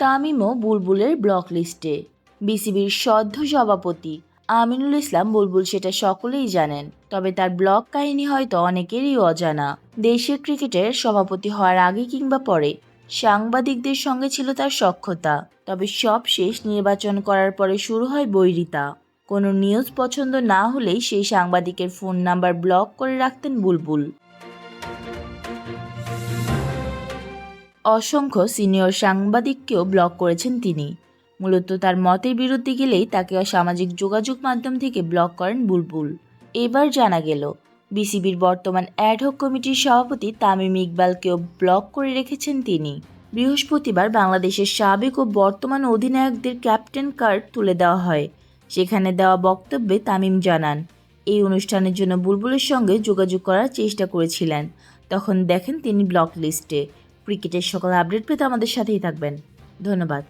তামিমও বুলবুলের block লিস্টে। বিসিবির সদ্য সভাপতি আমিনুল ইসলাম বুলবুল সেটা সকলেই জানেন, তবে তার ব্লক কাহিনী হয়তো অনেকেরই অজানা। দেশের ক্রিকেটের সভাপতি হওয়ার আগে কিংবা পরে সাংবাদিকদের সঙ্গে ছিল তার সখ্যতা, তবে সব শেষ নির্বাচন করার পরে শুরু হয় বৈরিতা। কোনো নিউজ পছন্দ না হলেই সেই সাংবাদিকের ফোন নাম্বার ব্লক করে রাখতেন বুলবুল। অসংখ্য সিনিয়র সাংবাদিককেও ব্লক করেছেন তিনি। মূলত তার মতের বিরুদ্ধে গেলেই তাকে সামাজিক যোগাযোগ মাধ্যম থেকে ব্লক করেন বুলবুল। এবার জানা গেল বিসিবির বর্তমান অ্যাডহক কমিটির সভাপতি তামিম ইকবালকেও ব্লক করে রেখেছেন তিনি। বৃহস্পতিবার বাংলাদেশের সাবেক ও বর্তমান অধিনায়কদের ক্যাপ্টেন কার্ড তুলে দেওয়া হয়। সেখানে দেওয়া বক্তব্যে তামিম জানান, এই অনুষ্ঠানের জন্য বুলবুলের সঙ্গে যোগাযোগ করার চেষ্টা করেছিলেন, তখন দেখেন তিনি ব্লক লিস্টে। ক্রিকেটের সকল আপডেট পেতে আমাদের সাথেই থাকবেন। ধন্যবাদ।